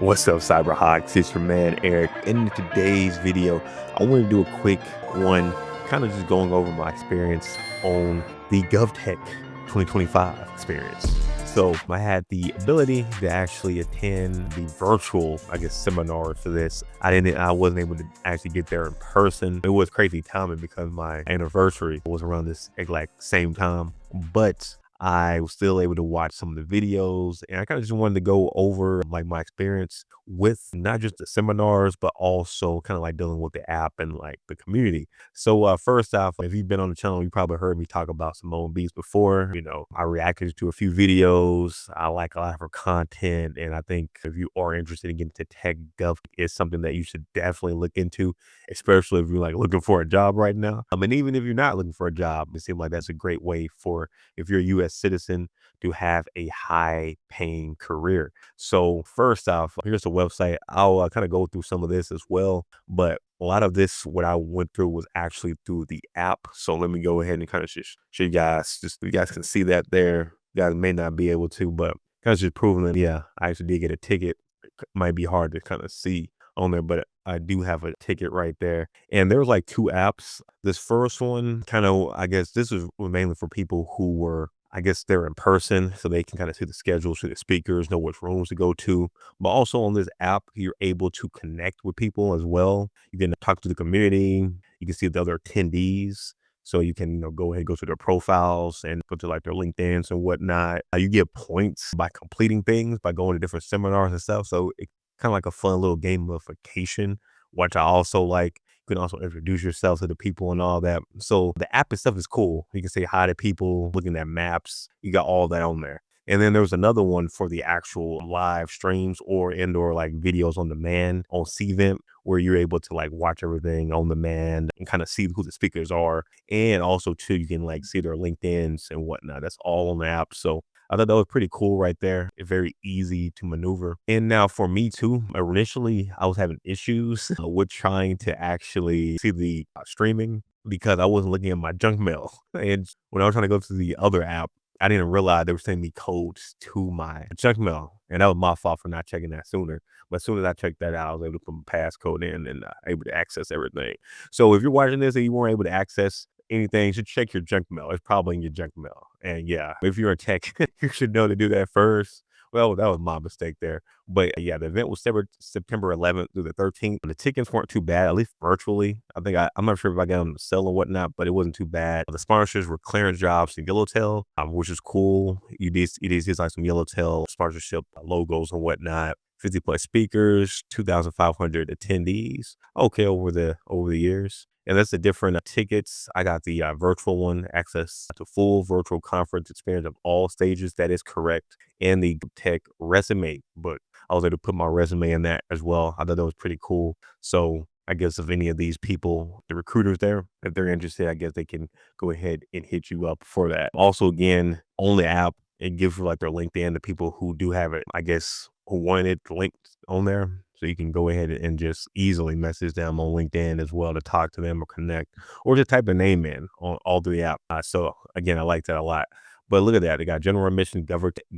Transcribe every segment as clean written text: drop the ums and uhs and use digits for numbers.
What's up, Cyberhawks? It's your man Eric. In today's video, I want to do a quick one, kind of just going over my experience on the GovTech 2025 experience. So I had the ability to actually attend the virtual, seminars for this. I wasn't able to actually get there in person. It was crazy timing because my anniversary was around this exact same time, but I was still able to watch some of the videos, and I kind of just wanted to go over like my experience with not just the seminars, but also kind of like dealing with the app and like the community. So first off, if you've been on the channel, you probably heard me talk about Simone Beats before. I reacted to a few videos. I like a lot of her content, and I think if you are interested in getting to tech, gov is something that you should definitely look into, especially if you're like looking for a job right now. And even if you're not looking for a job, it seems like that's a great way for, if you're a U.S. citizen, to have a high paying career. So first off, here's the website. I'll kind of go through some of this as well, but a lot of this, what I went through was actually through the app. So let me go ahead and kind of just show you guys, just so you guys can see that there. You guys may not be able to, but kind of just proving that, yeah, I actually did get a ticket. It might be hard to kind of see on there, but I do have a ticket right there. And there was like two apps. This first one, kind of, I guess this was mainly for people who were, I guess they're in person, so they can kind of see the schedule, see the speakers, know which rooms to go to. But also on this app, you're able to connect with people as well. You can talk to the community. You can see the other attendees. So you can, go ahead and go to their profiles and go to like their LinkedIns and whatnot. You get points by completing things, by going to different seminars and stuff. So it's kind of like a fun little gamification, which I also like. You can also introduce yourself to the people and all that. So the app itself is cool. You can say hi to people, looking at maps. You got all that on there. And then there was another one for the actual live streams or indoor like videos on demand on Cvent, where you're able to like watch everything on demand and kind of see who the speakers are. And also too, you can like see their LinkedIns and whatnot. That's all on the app. So I thought that was pretty cool right there. It's very easy to maneuver. And now for me too, initially I was having issues with trying to actually see the streaming because I wasn't looking at my junk mail. And when I was trying to go to the other app, I didn't realize they were sending me codes to my junk mail. And that was my fault for not checking that sooner. But as soon as I checked that out, I was able to put my passcode in and able to access everything. So if you're watching this and you weren't able to access anything, you should check your junk mail. It's probably in your junk mail. And yeah, if you're in tech, you should know to do that first. Well, that was my mistake there. But yeah, the event was September 11th through the 13th. The tickets weren't too bad, at least virtually. I'm not sure if I got them to sell or whatnot, but it wasn't too bad. The sponsors were Clearance Jobs and Yellowtail, which is cool. You did see like some Yellowtail sponsorship logos and whatnot. 50 plus speakers, 2,500 attendees. Okay, over the years. And that's the different tickets. I got the virtual one, access to full virtual conference experience of all stages. That is correct. And the tech resume book. I was able to put my resume in that as well. I thought that was pretty cool. So I guess if any of these people, the recruiters there, if they're interested, I guess they can go ahead and hit you up for that. Also, again, on the app, it gives you like their LinkedIn, the people who do have it, I guess, who want it linked on there. So you can go ahead and just easily message them on LinkedIn as well to talk to them or connect, or just type a name in on all through the app. So again, I like that a lot. But look at that. They got general admission,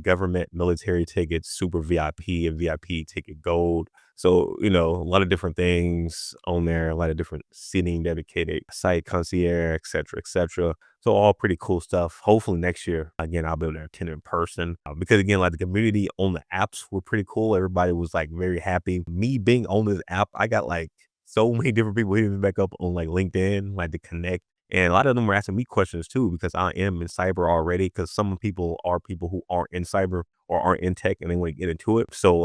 government, military tickets, super VIP and VIP ticket gold. So, a lot of different things on there, a lot of different seating dedicated, site concierge, et cetera, et cetera. So all pretty cool stuff. Hopefully next year, again, I'll be able to attend in person because again, like the community on the apps were pretty cool. Everybody was like very happy. Me being on this app, I got like so many different people hitting me back up on like LinkedIn, like to connect. And a lot of them were asking me questions too, because I am in cyber already, because some people are people who aren't in cyber or aren't in tech and they want to get into it. So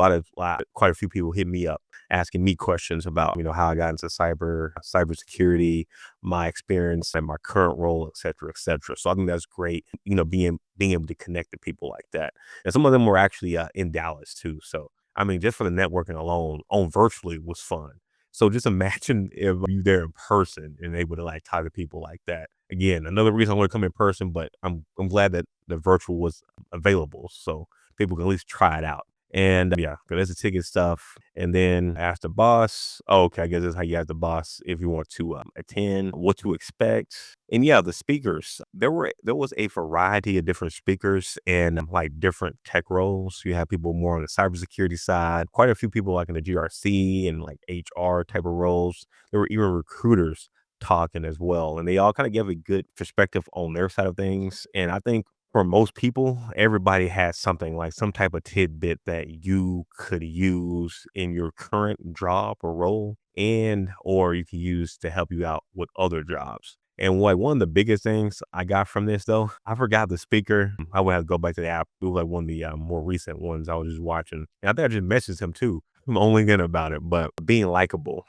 quite a few people hit me up asking me questions about, how I got into cybersecurity, my experience and my current role, et cetera, et cetera. So I think that's great, being able to connect to people like that. And some of them were actually in Dallas too. So, I mean, just for the networking alone on virtually was fun. So just imagine if you there in person and able to like talk to people like that. Again, another reason I want to come in person, but I'm glad that the virtual was available so people can at least try it out And yeah, there's the ticket stuff. And then ask the boss. Oh, okay, I guess that's how you ask the boss if you want to attend, what to expect. And yeah, the speakers. There was a variety of different speakers and like different tech roles. You have people more on the cybersecurity side, quite a few people like in the GRC and like HR type of roles. There were even recruiters talking as well. And they all kind of give a good perspective on their side of things. And I think for most people, everybody has something like some type of tidbit that you could use in your current job or role, and or you can use to help you out with other jobs. And like one of the biggest things I got from this though, I forgot the speaker. I would have to go back to the app. It was like one of the more recent ones I was just watching. And I think I just messaged him too. I'm only thinking about it, but being likable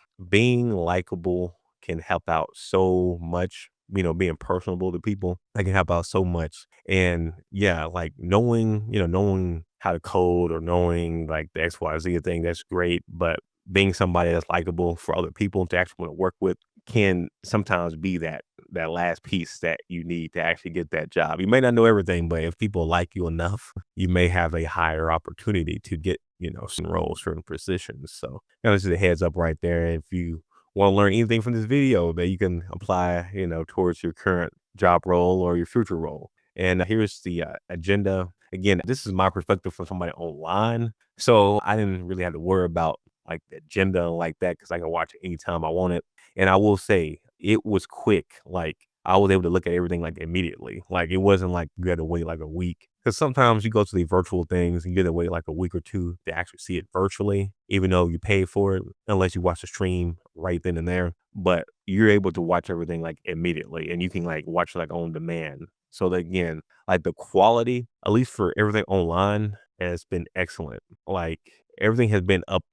can help out so much. Being personable to people, that can help out so much. And yeah, like knowing how to code or knowing like the XYZ thing, that's great. But being somebody that's likable for other people to actually want to work with can sometimes be that last piece that you need to actually get that job. You may not know everything, but if people like you enough, you may have a higher opportunity to get, certain roles, certain positions. So this is a heads up right there. If you want to learn anything from this video that you can apply, towards your current job role or your future role. And here's the agenda. Again, this is my perspective from somebody online. So I didn't really have to worry about like the agenda like that because I can watch it anytime I want it. And I will say it was quick. Like I was able to look at everything like immediately. Like it wasn't like you had to wait like a week. Because sometimes you go to the virtual things and you get to wait like a week or two to actually see it virtually, even though you pay for it, unless you watch the stream right then and there. But you're able to watch everything like immediately and you can like watch like on demand. So that, again, like the quality, at least for everything online, has been excellent. Like everything has been up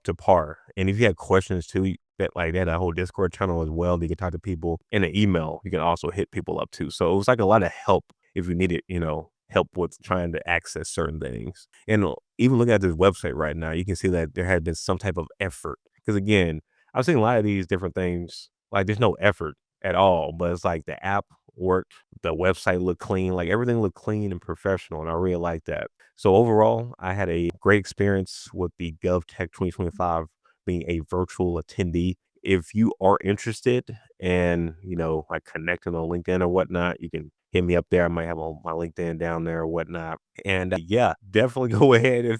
to par. And if you have questions too, they had a whole Discord channel as well. That you can talk to people in an email. You can also hit people up too. So it was like a lot of help if you needed, help with trying to access certain things. And even looking at this website right now, you can see that there had been some type of effort. Because again, I've seen a lot of these different things. Like there's no effort at all, but it's like the app worked, the website looked clean, like everything looked clean and professional, and I really like that. So overall, I had a great experience with the GovTech 2025 being a virtual attendee. If you are interested and like connecting on LinkedIn or whatnot, you can hit me up there. I might have my LinkedIn down there or whatnot. And yeah, definitely go ahead and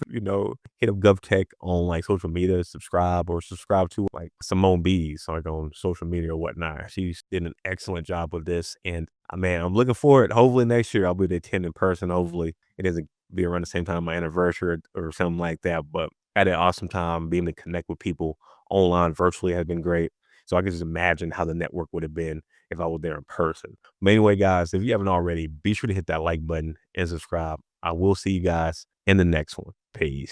hit up GovTech on like social media, subscribe to like Simone B's like on social media or whatnot. She did an excellent job with this, and man, I'm looking forward. Hopefully next year I'll be able to attend in person. Hopefully it doesn't be around the same time my anniversary or something like that. But I had an awesome time being able to connect with people online virtually has been great. So I can just imagine how the network would have been if I was there in person. But anyway, guys, if you haven't already, be sure to hit that like button and subscribe. I will see you guys in the next one. Peace.